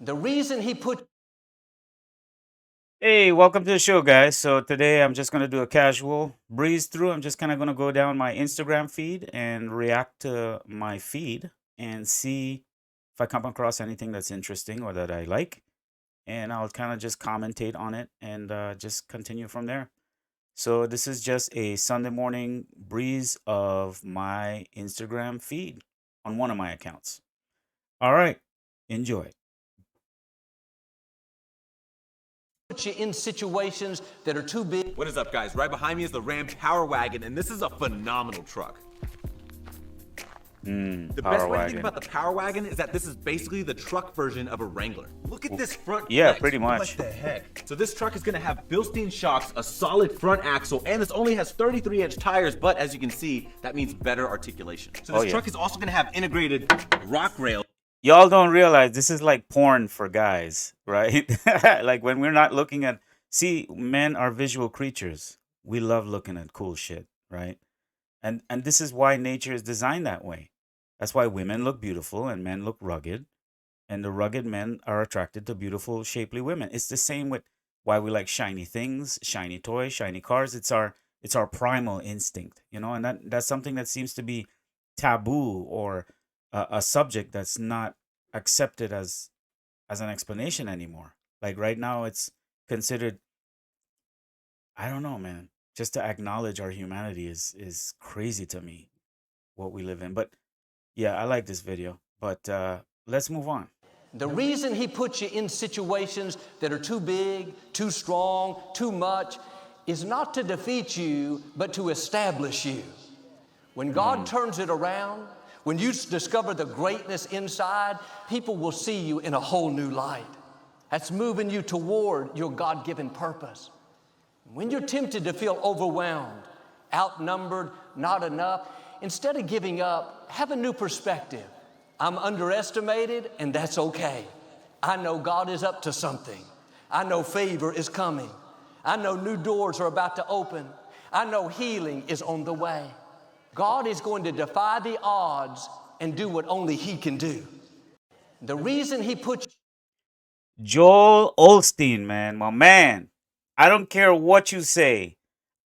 The reason he put Hey, welcome to the show, guys. So today I'm just gonna do a casual breeze through. I'm just kind of gonna go down my Instagram feed and react to my feed and see if I come across anything that's interesting or that I like, and I'll kind of just commentate on it and just continue from there. So this is just a Sunday morning breeze of my Instagram feed on one of my accounts. All right, enjoy. you in situations that are too big. What is up, guys? Right behind me is the Ram Power Wagon, and this is a phenomenal truck. The Power best way to think wagon. about the Power Wagon is that this is basically the truck version of a Wrangler. Look at this front Yeah, flex. pretty much. What the heck? So this truck is gonna have Bilstein shocks, a solid front axle, and this only has 33-inch tires, but as you can see, that means better articulation. So this yeah. truck is also gonna have integrated rock rail. Y'all don't realize this is like porn for guys, right? Like when we're not looking at, see, men are visual creatures. We love looking at cool shit, right? And this is why nature is designed that way. That's why women look beautiful and men look rugged, and the rugged men are attracted to beautiful, shapely women. It's the same with why we like shiny things, shiny toys, shiny cars. It's our primal instinct, and that's something that seems to be taboo or a subject that's not accepted as an explanation anymore. Like right now, it's considered. I don't know, man. Just to acknowledge our humanity is crazy to me. What we live in, but yeah, I like this video. But let's move on. The reason he puts you in situations that are too big, too strong, too much is not to defeat you, but to establish you. When God turns it around, when you discover the greatness inside, people will see you in a whole new light. That's moving you toward your God-given purpose. When you're tempted to feel overwhelmed, outnumbered, not enough, instead of giving up, have a new perspective. I'm underestimated, and that's okay. I know God is up to something. I know favor is coming. I know new doors are about to open. I know healing is on the way. God is going to defy the odds and do what only He can do. The reason He puts Joel Olstein, man, my man. I don't care what you say.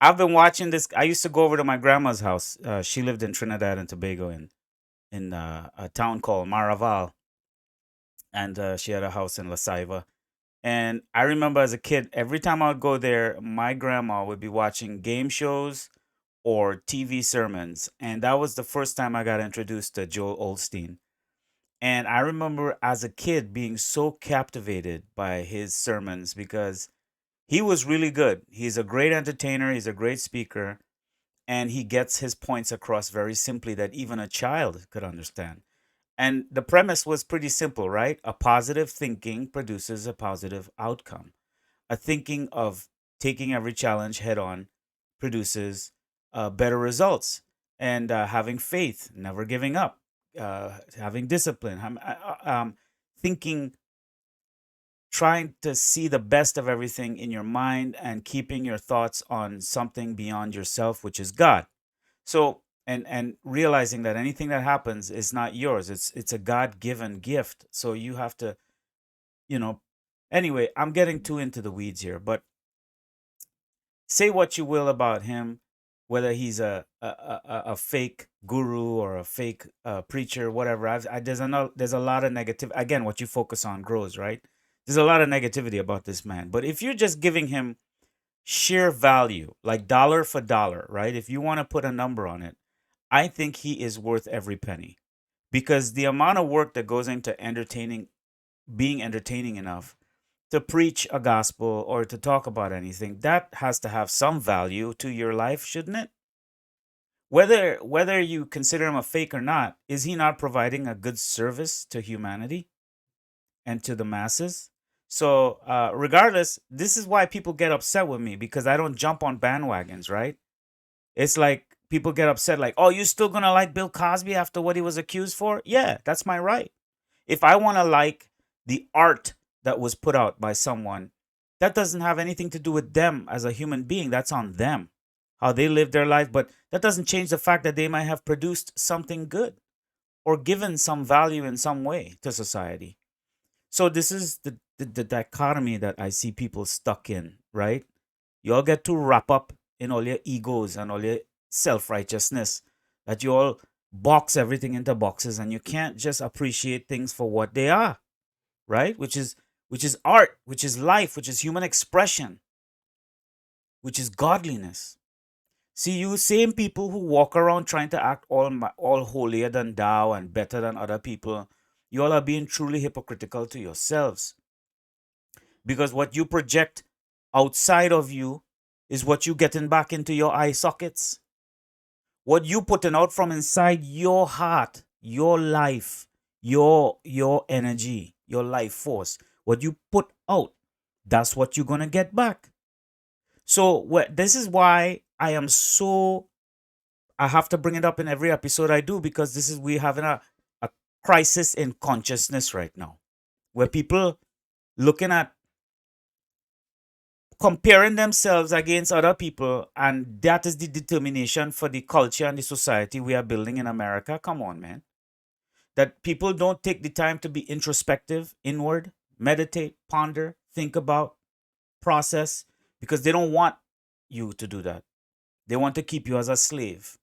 I've been watching this. I used to go over to my grandma's house. She lived in Trinidad and Tobago in a town called Maraval, and she had a house in La Ceiba. And I remember as a kid, every time I would go there, my grandma would be watching game shows or TV sermons, and that was the first time I got introduced to Joel Olstein. And I remember as a kid being so captivated by his sermons because he was really good. He's a great entertainer, he's a great speaker, and he gets his points across very simply that even a child could understand. And the premise was pretty simple, right? A positive thinking produces a positive outcome. A thinking of taking every challenge head on produces better results. And having faith, never giving up, having discipline, thinking, trying to see the best of everything in your mind and keeping your thoughts on something beyond yourself, which is God. So, and realizing that anything that happens is not yours. It's a God-given gift. So you have to, you know, anyway, I'm getting too into the weeds here, but say what you will about him, whether he's a fake guru or a fake preacher, whatever. There's a lot of negative. Again, what you focus on grows, right? There's a lot of negativity about this man. But if you're just giving him sheer value, like dollar for dollar, right? If you want to put a number on it, I think he is worth every penny because the amount of work that goes into being entertaining enough to preach a gospel or to talk about anything, that has to have some value to your life, shouldn't it? Whether you consider him a fake or not, is he not providing a good service to humanity and to the masses? So, regardless, this is why people get upset with me because I don't jump on bandwagons, right? It's like people get upset, like, oh, you still gonna like Bill Cosby after what he was accused for? Yeah, that's my right. If I wanna like the art that was put out by someone, that doesn't have anything to do with them as a human being. That's on them, how they live their life. But that doesn't change the fact that they might have produced something good or given some value in some way to society. So this is the dichotomy that I see people stuck in, right? You all get too wrap up in all your egos and all your self-righteousness that you all box everything into boxes and you can't just appreciate things for what they are, right? Which is art, which is life, which is human expression, which is godliness. See, you same people who walk around trying to act all holier than thou and better than other people, you all are being truly hypocritical to yourselves. Because what you project outside of you is what you getting back into your eye sockets. What you putting out from inside your heart, your life, your energy, your life force. What you put out, that's what you're gonna get back. So this is why I have to bring it up in every episode I do, because we're having a crisis in consciousness right now, where people looking at comparing themselves against other people, and that is the determination for the culture and the society we are building in America. Come on, man. That people don't take the time to be introspective, inward, meditate, ponder, think about, process, because they don't want you to do that. They want to keep you as a slave.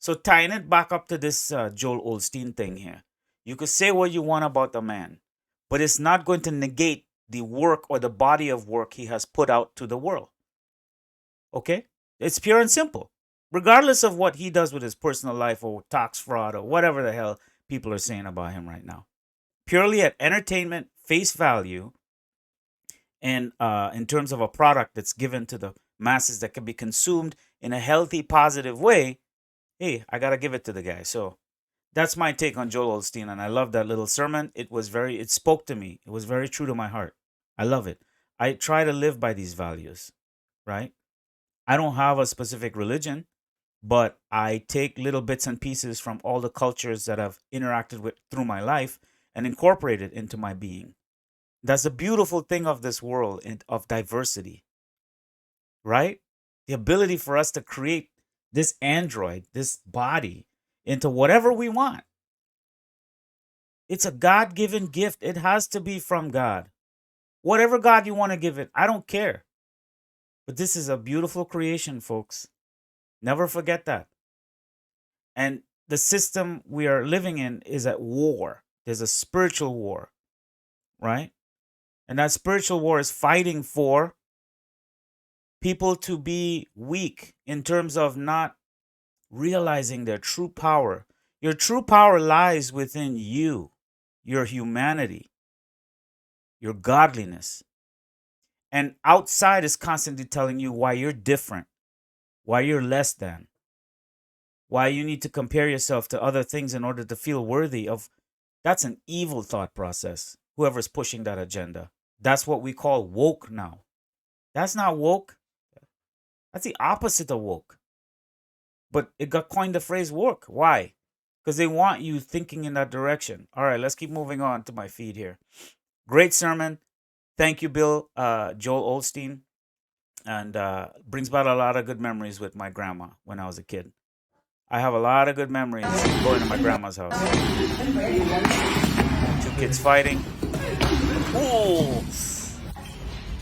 So tying it back up to this Joel Osteen thing here, you could say what you want about the man, but it's not going to negate the work or the body of work he has put out to the world. Okay? It's pure and simple. Regardless of what he does with his personal life or tax fraud or whatever the hell people are saying about him right now. Purely at entertainment, face value, and in terms of a product that's given to the masses that can be consumed in a healthy, positive way, hey, I got to give it to the guy. So that's my take on Joel Osteen, and I love that little sermon. It spoke to me. It was very true to my heart. I love it. I try to live by these values, right? I don't have a specific religion, but I take little bits and pieces from all the cultures that I've interacted with through my life and incorporate it into my being. That's the beautiful thing of this world and of diversity, right? The ability for us to create this android, this body, into whatever we want. It's a God-given gift. It has to be from God. Whatever God you want to give it, I don't care. But this is a beautiful creation, folks. Never forget that. And the system we are living in is at war. There's a spiritual war, right? And that spiritual war is fighting for people to be weak in terms of not realizing their true power. Your true power lies within you, your humanity, your godliness. And outside is constantly telling you why you're different, why you're less than, why you need to compare yourself to other things in order to feel worthy of. That's an evil thought process, whoever's pushing that agenda. That's what we call woke now. That's not woke. That's the opposite of woke. But it got coined the phrase woke. Why? Because they want you thinking in that direction. All right, let's keep moving on to my feed here. Great sermon. Thank you, Bill, Joel Osteen. And brings back a lot of good memories with my grandma when I was a kid. I have a lot of good memories going to my grandma's house. Two kids fighting. Ooh,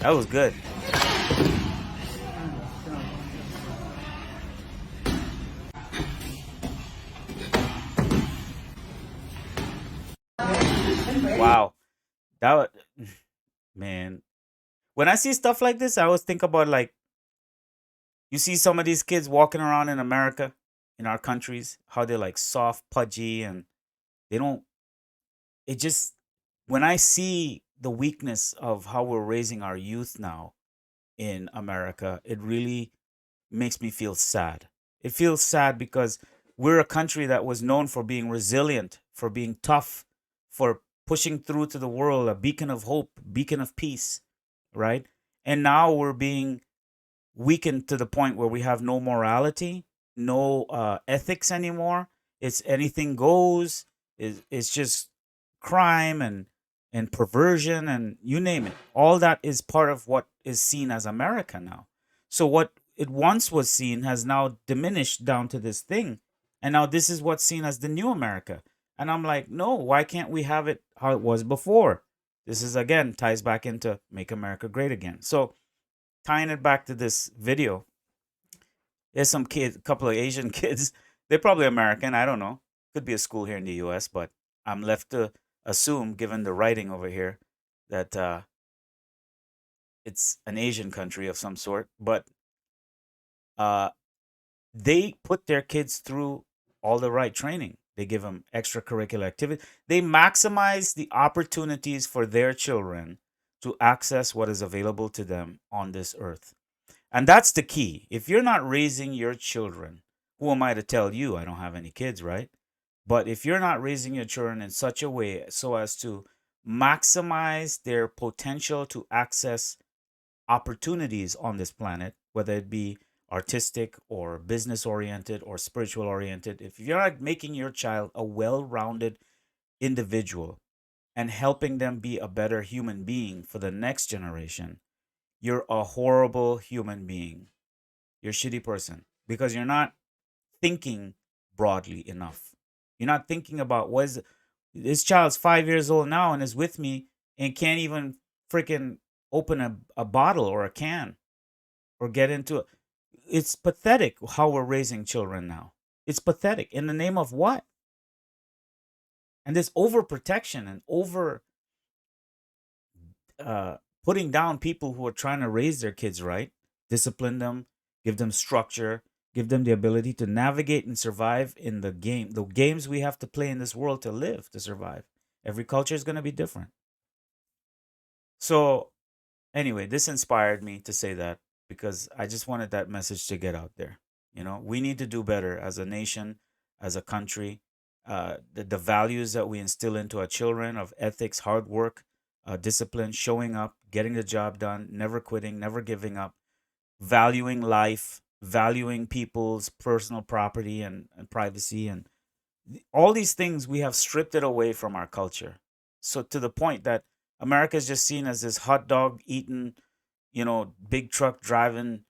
that was good. Wow. Man. When I see stuff like this, I always think about, like, you see some of these kids walking around in America, in our countries, how they're like soft, pudgy, and they don't, it just, when I see the weakness of how we're raising our youth now in America, it really makes me feel sad. It feels sad because we're a country that was known for being resilient, for being tough, for pushing through to the world, a beacon of hope, beacon of peace, right? And now we're being weakened to the point where we have no morality, no ethics anymore. It's anything goes. It's just crime and perversion and you name it. All that is part of what is seen as America now. So what it once was seen has now diminished down to this thing. And now this is what's seen as the new America. And I'm like, no, why can't we have it how it was before? This is again ties back into Make America Great Again. So tying it back to this video, there's some kids, a couple of Asian kids. They're probably American. I don't know. Could be a school here in the U.S., but I'm left to assume, given the writing over here, that it's an Asian country of some sort. But uh, they put their kids through all the right training. They give them extracurricular activity. They maximize the opportunities for their children to access what is available to them on this earth. And that's the key. If you're not raising your children, who am I to tell you? I don't have any kids, right? But if you're not raising your children in such a way so as to maximize their potential to access opportunities on this planet, whether it be artistic or business oriented or spiritual oriented, if you're not making your child a well rounded individual and helping them be a better human being for the next generation, you're a horrible human being. You're a shitty person because you're not thinking broadly enough. You're not thinking about what is this child's 5 years old now and is with me and can't even freaking open a bottle or a can or get into it. It's pathetic how we're raising children now. It's pathetic. In the name of what? And this overprotection and over putting down people who are trying to raise their kids right, discipline them, give them structure, give them the ability to navigate and survive in the games we have to play in this world to live, to survive. Every culture is going to be different. So, anyway, this inspired me to say that because I just wanted that message to get out there. You know, we need to do better as a nation, as a country. The values that we instill into our children of ethics, hard work, discipline, showing up, getting the job done, never quitting, never giving up, valuing life, valuing people's personal property and privacy, and all these things we have stripped it away from our culture. So to the point that America is just seen as this hot dog eating, big truck driving,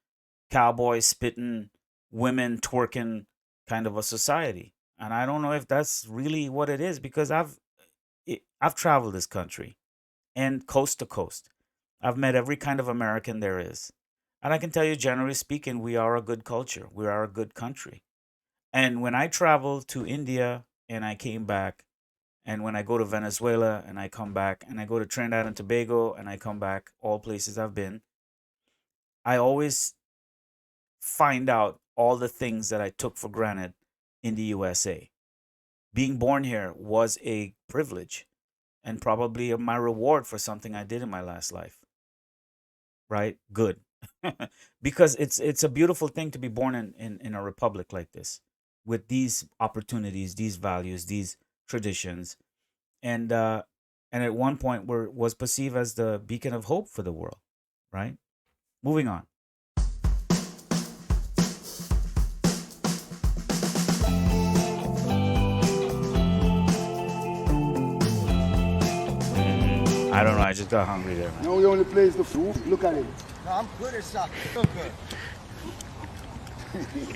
cowboy spitting, women twerking kind of a society. And I don't know if that's really what it is because I've traveled this country and coast to coast. I've met every kind of American there is. And I can tell you, generally speaking, we are a good culture. We are a good country. And when I traveled to India and I came back, and when I go to Venezuela and I come back, and I go to Trinidad and Tobago and I come back, all places I've been, I always find out all the things that I took for granted in the USA. Being born here was a privilege and probably my reward for something I did in my last life. Right? Good. Because it's a beautiful thing to be born in a republic like this with these opportunities, these values, these traditions, and at one point was perceived as the beacon of hope for the world. Right? Moving on. I don't know. I just got hungry there, man. No, he only plays the fool. Look at him. No, I'm good at soccer. Real good.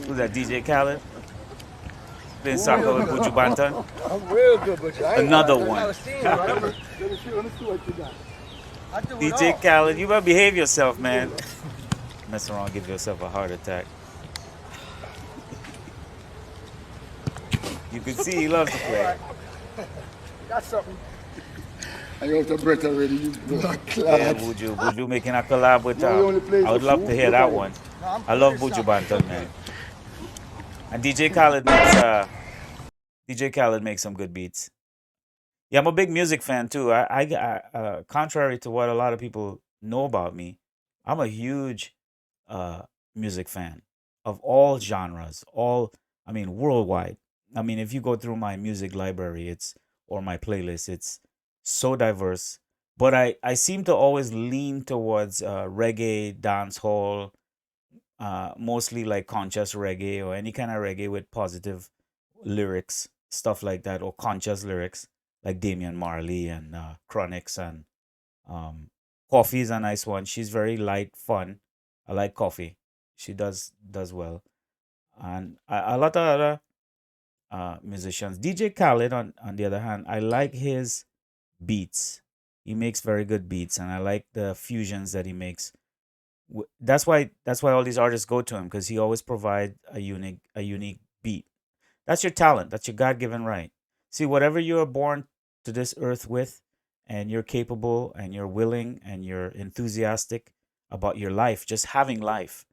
Who's that, DJ Khaled? Playing soccer with Buju Banton. I'm real good, but I ain't Another got one. Let me see what you got. I do it DJ all. Khaled, you better behave yourself, man. Mess around, give yourself a heart attack. You can see he loves to play. Got something. I got the breath already, you black Yeah, clad. Buju making a collab with No, he only plays I would the love fool. to hear Look that at him. one. No, I'm I love good at Buju soccer. Banton, man. And DJ Khaled makes some good beats. Yeah, I'm a big music fan too. Contrary to what a lot of people know about me, I'm a huge music fan of all genres, worldwide. I mean, if you go through my music library, or my playlist, it's so diverse. But I seem to always lean towards reggae, dancehall, mostly like conscious reggae or any kind of reggae with positive lyrics, stuff like that, or conscious lyrics like Damian Marley and Chronix and Coffee is a nice one. She's very light, fun. I like Coffee. She does well, and a lot of other musicians. DJ Khaled, on the other hand, I like his beats. He makes very good beats, and I like the fusions that he makes. That's why all these artists go to him, because he always provide a unique beat. That's your talent. That's your God given right. See, whatever you are born to this earth with, and you're capable, and you're willing, and you're enthusiastic about your life, just having life,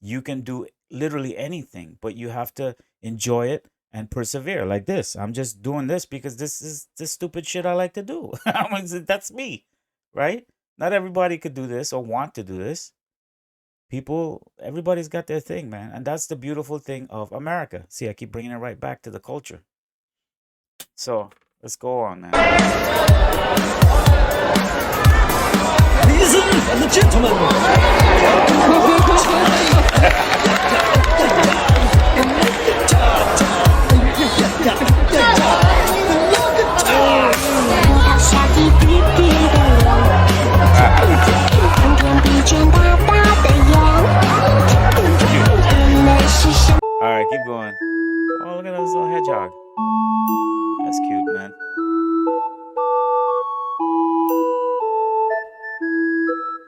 you can do literally anything, but you have to enjoy it and persevere. Like this, I'm just doing this because this is the stupid shit I like to do. That's me, right? Not everybody could do this or want to do this. Everybody's got their thing, man. And that's the beautiful thing of America. See, I keep bringing it right back to the culture. So let's go on, man. Ladies and gentlemen, All right, keep going. Oh, look at this little hedgehog. That's cute, man.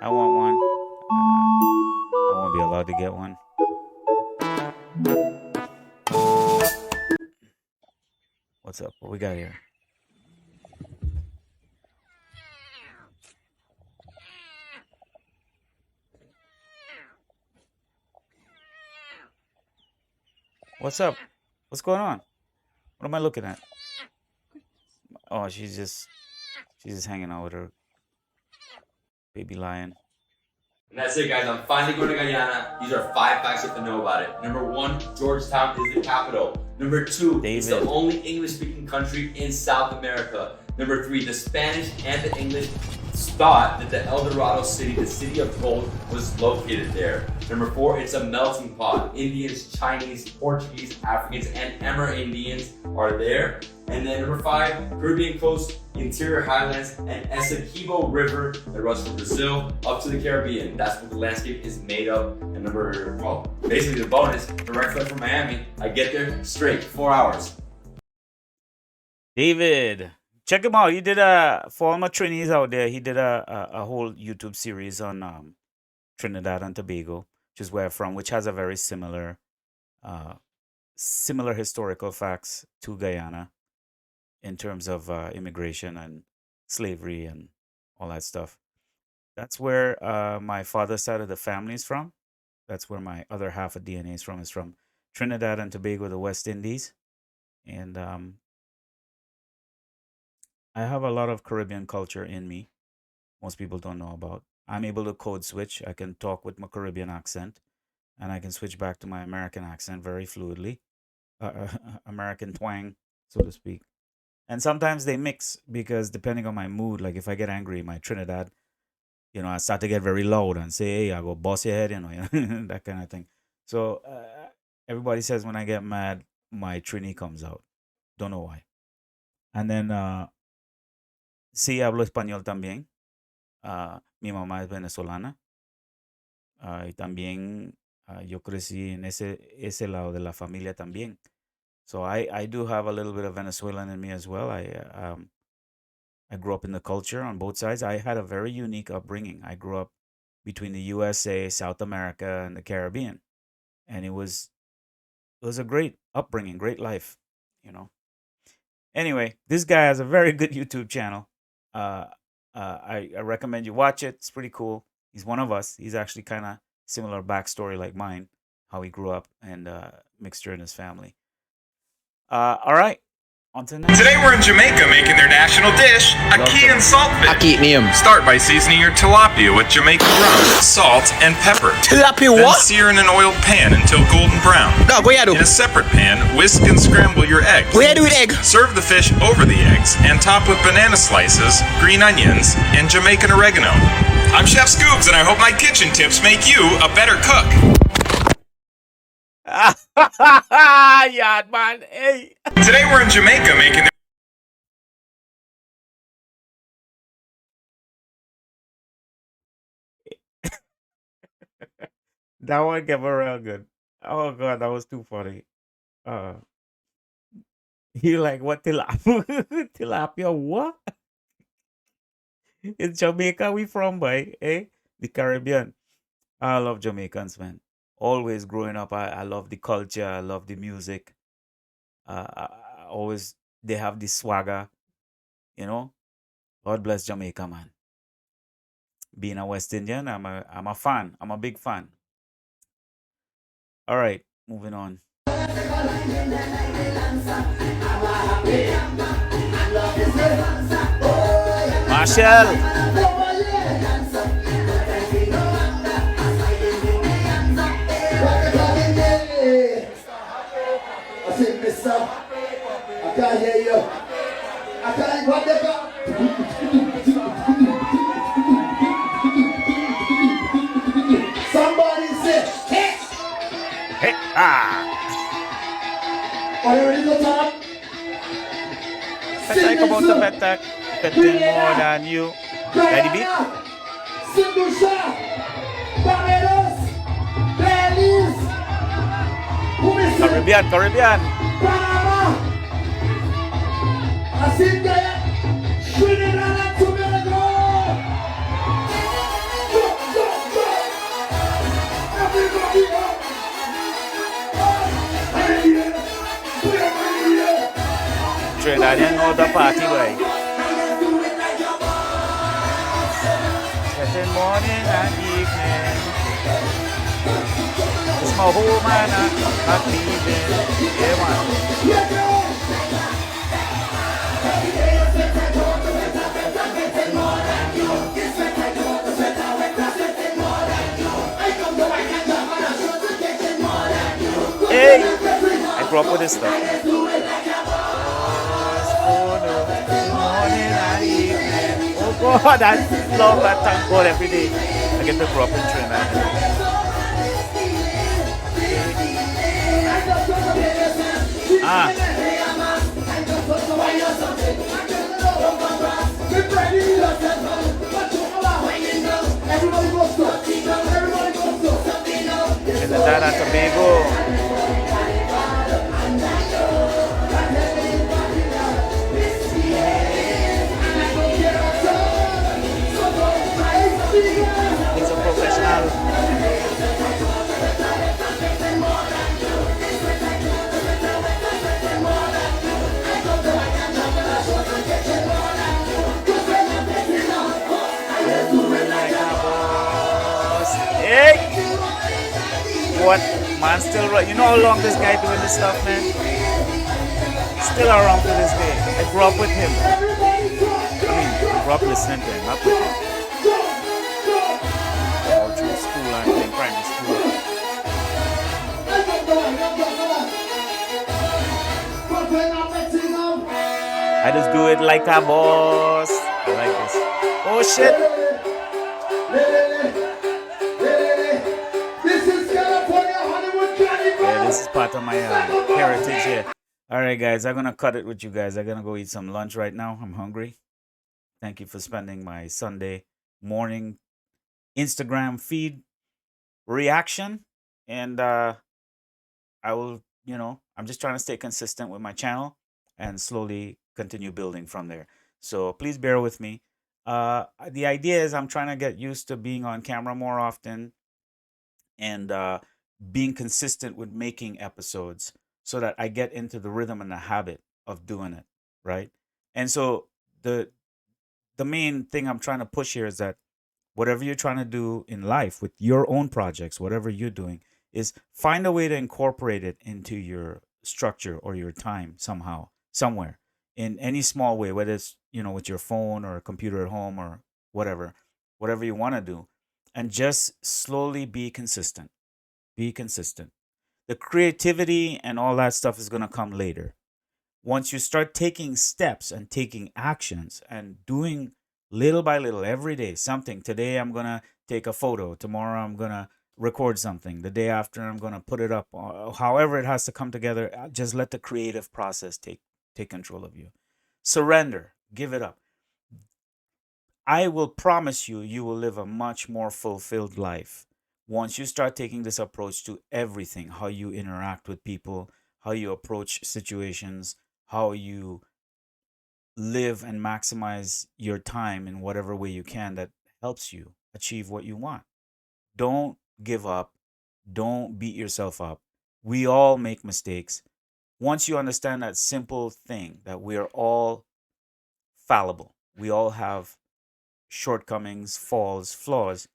I want one. I won't be allowed to get one. What's up? What we got here? What's up? What's going on? What am I looking at? Oh, she's just hanging out with her baby lion. And that's it, guys. I'm finally going to Guyana. These are 5 facts you have to know about it. Number 1, Georgetown is the capital. Number 2, it's the David. only English-speaking country in South America. Number 3, the Spanish and the English thought that the El Dorado city, the city of gold, was located there. Number 4, it's a melting pot. Indians, Chinese, Portuguese, Africans, and Amerindians are there. And then number 5, Caribbean coast, interior highlands, and Essequibo River that runs from Brazil up to the Caribbean. That's what the landscape is made of. And basically the bonus, direct flight from Miami. I get there straight, 4 hours. David, check him out. He did for all my trainees out there. He did a whole YouTube series on Trinidad and Tobago, which is where I'm from, which has a very similar historical facts to Guyana in terms of immigration and slavery and all that stuff. That's where my father's side of the family is from. That's where my other half of DNA is from. It's from Trinidad and Tobago, the West Indies. And I have a lot of Caribbean culture in me. Most people don't know about. I'm able to code switch. I can talk with my Caribbean accent, and I can switch back to my American accent very fluidly, American twang, so to speak. And sometimes they mix because depending on my mood, like if I get angry, my Trinidad, I start to get very loud and say, "Hey, I go boss your head," that kind of thing. So everybody says when I get mad, my Trini comes out. Don't know why. And then sí hablo español también. Mi mamá es venezolana. Y también yo crecí en ese lado de la familia también. So I do have a little bit of Venezuelan in me as well. I grew up in the culture on both sides. I had a very unique upbringing. I grew up between the USA, South America, and the Caribbean. And it was a great upbringing, great life. Anyway, this guy has a very good YouTube channel. I recommend you watch it. It's pretty cool. He's one of us. He's actually kind of similar backstory like mine, how he grew up and mixture in his family. All right, on to the next. Today we're in Jamaica making their national dish, ackee and saltfish. Ackee name. Start by seasoning your tilapia with Jamaican rum, salt, and pepper. Tilapia Then what? sear in an oiled pan until golden brown. Dog, what you do? In a separate pan, whisk and scramble your eggs. What you do with egg? Serve the fish over the eggs and top with banana slices, green onions, and Jamaican oregano. I'm Chef Scoobs, and I hope my kitchen tips make you a better cook. Yeah, man. Hey. Today we're in Jamaica making their That one came real good. Oh god, that was too funny. He like what tilapia? Tilapia what? In Jamaica, we from, boy, eh? The Caribbean. I love Jamaicans, man. Always growing up, I love the culture. I love the music. Always, they have the swagger, you know. God bless Jamaica, man. Being a West Indian, I'm a fan. I'm a big fan. All right, moving on. Marshall. I said, mister, I can't hear you. I can't what they got. Somebody say, hey! Hey, ah. Are you ready to talk? Let's talk about the better, getting more than you. Ready, beat? Sindusha, Barbados, Belize, Caribbean, Caribbean. Panama, I see there, Trinidad and Tobago. Go, go, go. Everybody up. Trinidadian know the party, boy. Getting morning and evening. It's my home and I'm leaving. Yeah, man. Hey, I grew up with this stuff. Morning and evening. Oh God, I love that thank God every day. I get to grow up in Trinidad. Trinidad and Tobago. He's a professional. Hey! What? Man, still right. You know how long this guy doing this stuff, man? Still around to this day. I grew up with him. I grew up listening to him, not with him. All through school and in primary school. I just do it like a boss. I like this. Oh shit! Yeah, this is part of my heritage here. Alright guys, I'm gonna cut it with you guys. I'm gonna go eat some lunch right now. I'm hungry. Thank you for spending my Sunday morning Instagram feed reaction. And I will, I'm just trying to stay consistent with my channel and slowly continue building from there. So please bear with me. The idea is I'm trying to get used to being on camera more often and being consistent with making episodes so that I get into the rhythm and the habit of doing it, right? And so the main thing I'm trying to push here is that whatever you're trying to do in life with your own projects, whatever you're doing, is find a way to incorporate it into your structure or your time somehow, somewhere, in any small way, whether it's, with your phone or a computer at home or whatever you want to do. And just slowly be consistent. Be consistent. The creativity and all that stuff is going to come later. Once you start taking steps and taking actions and doing little by little every day something. Today I'm going to take a photo. Tomorrow I'm going to record something. The day after I'm going to put it up. However it has to come together, just let the creative process take control of you. Surrender. Give it up. I will promise you, you will live a much more fulfilled life once you start taking this approach to everything. How you interact with people, how you approach situations, how you live and maximize your time in whatever way you can that helps you achieve what you want. Don't give up. Don't beat yourself up. We all make mistakes. Once you understand that simple thing that we are all fallible, we all have shortcomings, falls, flaws,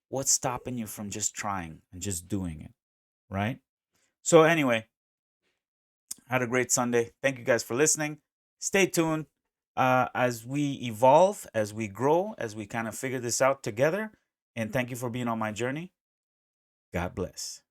what's stopping you from just trying and just doing it, right? So, anyway, had a great Sunday. Thank you guys for listening. Stay tuned as we evolve, as we grow, as we kind of figure this out together. And thank you for being on my journey. God bless.